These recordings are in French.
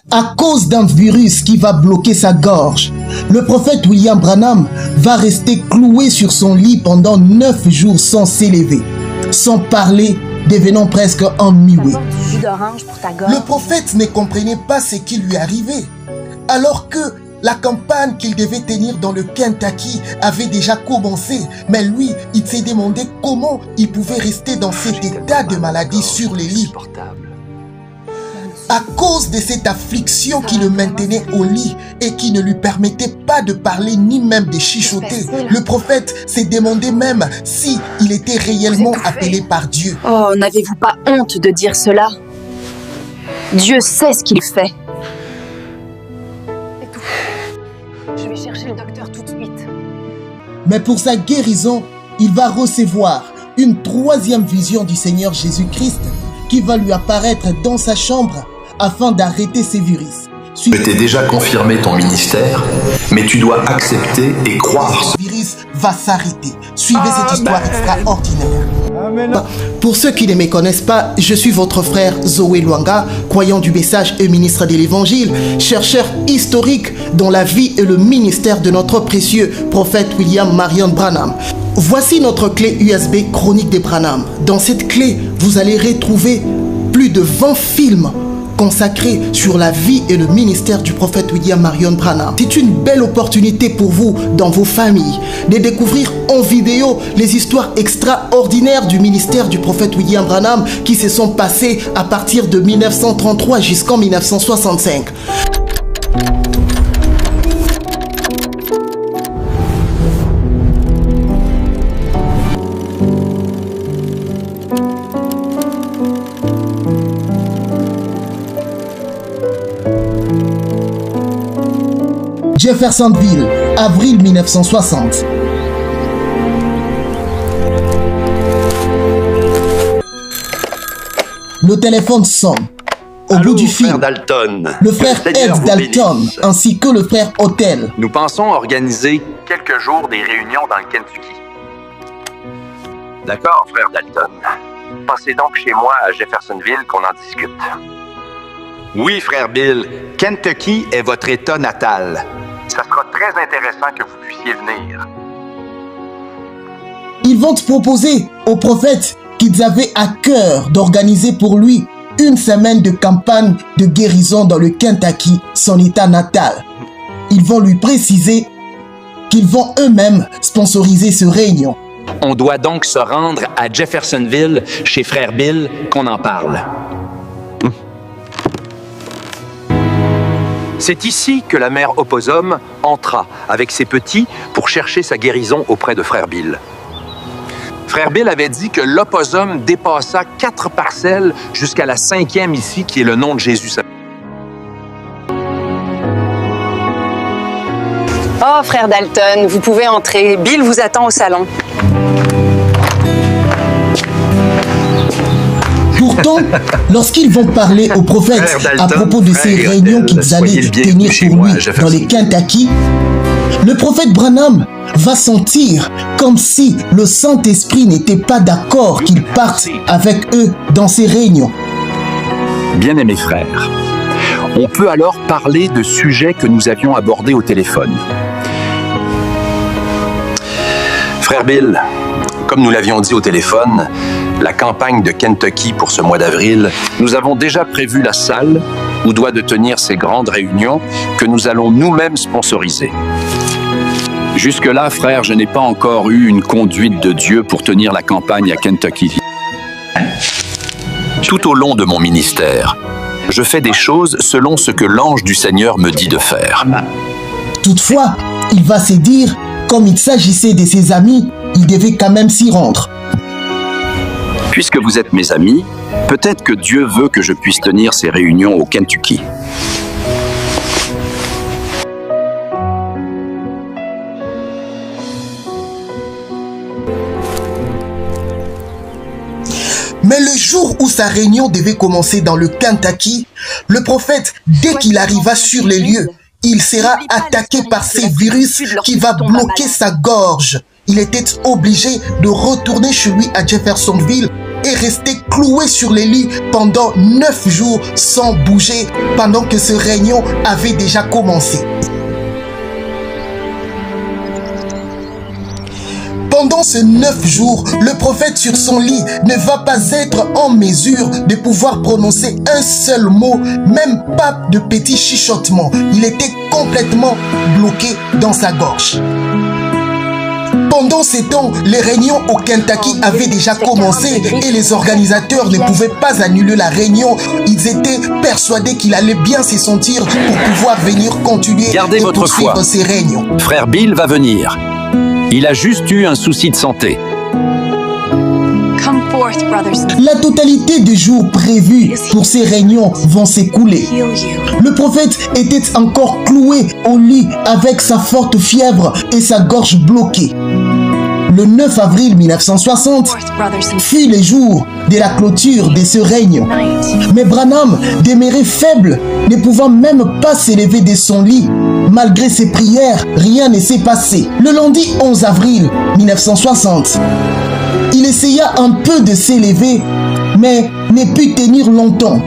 À cause d'un virus qui va bloquer sa gorge, le prophète William Branham va rester cloué sur son lit pendant 9 jours sans s'élever, sans parler, devenant presque emmuré. Le prophète ne comprenait pas ce qui lui arrivait, alors que la campagne qu'il devait tenir dans le Kentucky avait déjà commencé. Mais lui, il s'est demandé comment il pouvait rester dans cet état de maladie sur les lits. À cause de cette affliction qui le maintenait au lit et qui ne lui permettait pas de parler ni même de chuchoter, le prophète s'est demandé même si il était réellement appelé par Dieu. Oh, n'avez-vous pas honte de dire cela? Dieu sait ce qu'il fait. Je vais chercher le docteur tout de suite. Mais pour sa guérison, il va recevoir une troisième vision du Seigneur Jésus-Christ qui va lui apparaître dans sa chambre afin d'arrêter ces virus. Je t'ai déjà confirmé ton ministère, mais tu dois accepter et croire. Ce virus va s'arrêter. Suivez cette histoire extraordinaire. Pour ceux qui ne me connaissent pas, je suis votre frère Zoé Lwanga, croyant du message et ministre de l'Évangile, chercheur historique dans la vie et le ministère de notre précieux prophète William Marion Branham. Voici notre clé USB Chronique des Branham. Dans cette clé, vous allez retrouver plus de 20 films consacré sur la vie et le ministère du prophète William Marion Branham. C'est une belle opportunité pour vous, dans vos familles, de découvrir en vidéo les histoires extraordinaires du ministère du prophète William Branham qui se sont passées à partir de 1933 jusqu'en 1965. Jeffersonville, avril 1960. Le téléphone sonne. Au bout du fil, Dalton. le frère Ed Dalton ainsi que le frère Otel. Nous pensons organiser quelques jours des réunions dans le Kentucky. D'accord, frère Dalton. Passez donc chez moi à Jeffersonville qu'on en discute. Oui, frère Bill. Kentucky est votre état natal. Ça sera très intéressant que vous puissiez venir. Ils vont te proposer au prophète qu'ils avaient à cœur d'organiser pour lui une semaine de campagne de guérison dans le Kentucky, son état natal. Ils vont lui préciser qu'ils vont eux-mêmes sponsoriser ce réunion. On doit donc se rendre à Jeffersonville, chez frère Bill, qu'on en parle. C'est ici que la mère Opossum entra avec ses petits pour chercher sa guérison auprès de frère Bill. Frère Bill avait dit que l'Opossum dépassa 4 parcelles jusqu'à la 5e ici, qui est le nom de Jésus. Oh, frère Dalton, vous pouvez entrer. Bill vous attend au salon. Pourtant, lorsqu'ils vont parler au prophète à propos de ces réunions qu'ils allaient tenir pour lui dans les Kentucky, le prophète Branham va sentir comme si le Saint-Esprit n'était pas d'accord qu'il parte avec eux dans ces réunions. Bien-aimés frères, on peut alors parler de sujets que nous avions abordés au téléphone. Frère Bill, comme nous l'avions dit au téléphone, la campagne de Kentucky pour ce mois d'avril, Nous avons déjà prévu la salle où doit de tenir ces grandes réunions que nous allons nous-mêmes sponsoriser. Jusque-là, frère, je n'ai pas encore eu une conduite de Dieu pour tenir la campagne à Kentucky. Tout au long de mon ministère, je fais des choses selon ce que l'ange du Seigneur me dit de faire. Toutefois, il va se dire, comme il s'agissait de ses amis, il devait quand même s'y rendre. Puisque vous êtes mes amis, peut-être que Dieu veut que je puisse tenir ces réunions au Kentucky. Mais le jour où sa réunion devait commencer dans le Kentucky, le prophète, dès qu'il arriva sur les lieux, il sera attaqué par ces virus qui va bloquer sa gorge. Il était obligé de retourner chez lui à Jeffersonville est resté cloué sur les lits pendant 9 jours sans bouger, pendant que ce réunion avait déjà commencé. Pendant ces 9 jours, le prophète sur son lit ne va pas être en mesure de pouvoir prononcer un seul mot, même pas de petit chuchotement. Il était complètement bloqué dans sa gorge. Pendant ces temps, les réunions au Kentucky avaient déjà commencé et les organisateurs ne pouvaient pas annuler la réunion. Ils étaient persuadés qu'il allait bien se sentir pour pouvoir venir continuer Gardez et votre poursuivre foi. ces réunions. Frère Bill va venir. Il a juste eu un souci de santé. Come forth, brothers. La totalité des jours prévus pour ces réunions vont s'écouler. Heal you. Le prophète était encore cloué au lit avec sa forte fièvre et sa gorge bloquée. Le 9 avril 1960 Forth, brothers and fut le jour de la clôture de ce règne. night. Mais Branham demeurait faible, ne pouvant même pas s'élever de son lit. Malgré ses prières, rien ne s'est passé. Le lundi 11 avril 1960, il essaya un peu de s'élever, mais ne put tenir longtemps.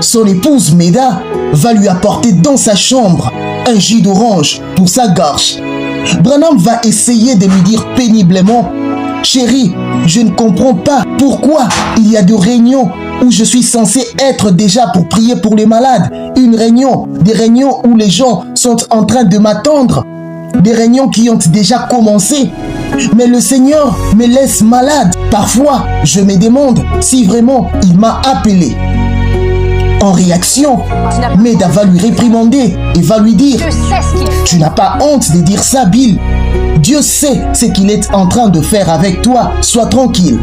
Son épouse Meda va lui apporter dans sa chambre un jus d'orange pour sa gorge. Branham va essayer de lui dire péniblement: « Chérie, je ne comprends pas pourquoi il y a des réunions où je suis censé être déjà pour prier pour les malades. Des réunions où les gens sont en train de m'attendre. Des réunions qui ont déjà commencé. Mais le Seigneur me laisse malade. Parfois, je me demande si vraiment il m'a appelé. » En réaction, Meda va lui réprimander et va lui dire: Dieu sait ce qu'il fait. « Tu n'as pas honte de dire ça, Bill. Dieu sait ce qu'il est en train de faire avec toi. Sois tranquille. »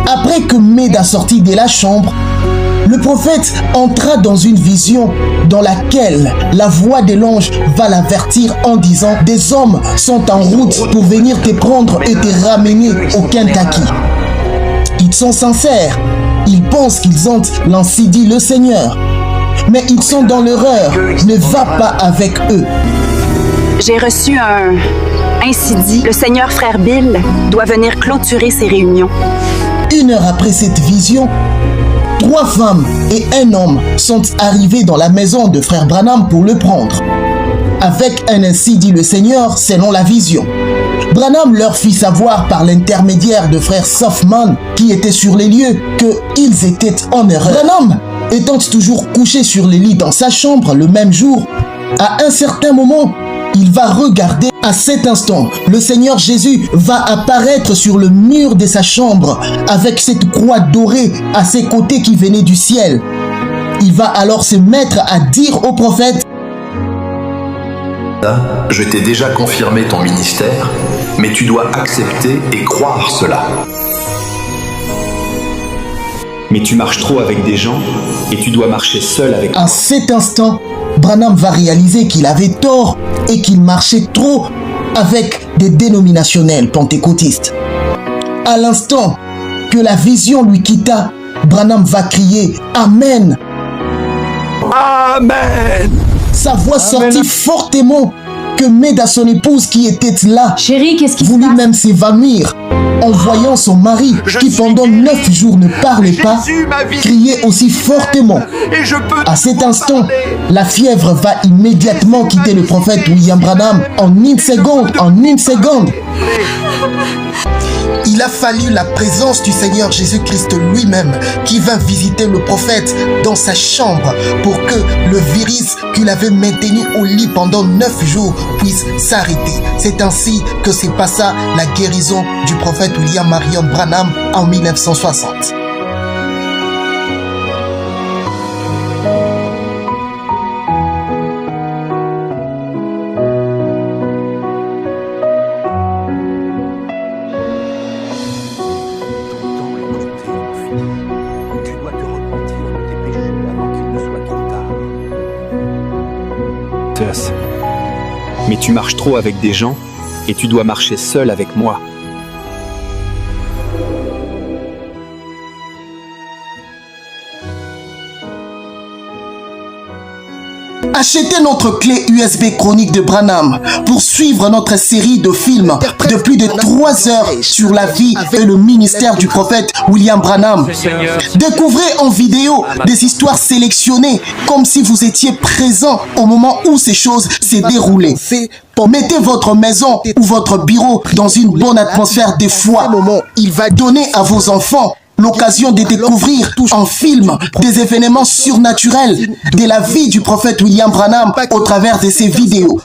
Après que Meda sortit de la chambre, le prophète entra dans une vision dans laquelle la voix de l'ange va l'avertir en disant: « Des hommes sont en route pour venir te prendre et te ramener au Kentucky. Ils sont sincères. Ils pensent qu'ils ont l'ainsi dit le Seigneur. Mais ils sont dans l'erreur. Ne va pas avec eux. » J'ai reçu un ainsi dit. Le Seigneur Frère Bill doit venir clôturer ses réunions. 1 heure après cette vision, 3 femmes et un homme sont arrivés dans la maison de Frère Branham pour le prendre. Avec un ainsi dit le Seigneur selon la vision. Branham leur fit savoir par l'intermédiaire de Frère Softman, qui était sur les lieux, qu'ils étaient en erreur. Branham, étant toujours couché sur les lits dans sa chambre le même jour, à un certain moment, il va regarder. À cet instant, le Seigneur Jésus va apparaître sur le mur de sa chambre avec cette croix dorée à ses côtés qui venait du ciel. Il va alors se mettre à dire au prophète: « Je t'ai déjà confirmé ton ministère, mais tu dois accepter et croire cela. Mais tu marches trop avec des gens et tu dois marcher seul avec À cet instant, Branham va réaliser qu'il avait tort et qu'il marchait trop avec des dénominationnels pentecôtistes. À l'instant que la vision lui quitta, Branham va crier « Amen ». Amen. Sa voix sortit fortement que Meda, son épouse qui était là, Chérie, qu'est-ce qui se voulut passe? même s'évanouir en voyant son mari qui pendant 9 jours ne parlait pas, crier aussi fortement. À cet instant, la fièvre va immédiatement quitter le prophète William Branham en une seconde. Il a fallu la présence du Seigneur Jésus-Christ lui-même qui vint visiter le prophète dans sa chambre pour que le virus qu'il avait maintenu au lit pendant 9 jours puisse s'arrêter. C'est ainsi que se passa la guérison du prophète William Marion Branham en 1960. Mais tu marches trop avec des gens et tu dois marcher seul avec moi. Achetez notre clé USB chronique de Branham pour suivre notre série de films de plus de 3 heures sur la vie et le ministère du prophète William Branham. Découvrez en vidéo des histoires sélectionnées comme si vous étiez présent au moment où ces choses s'est déroulées. Mettez votre maison ou votre bureau dans une bonne atmosphère de foi. Il va donner à vos enfants l'occasion de découvrir en film des événements surnaturels de la vie du prophète William Branham au travers de ces vidéos.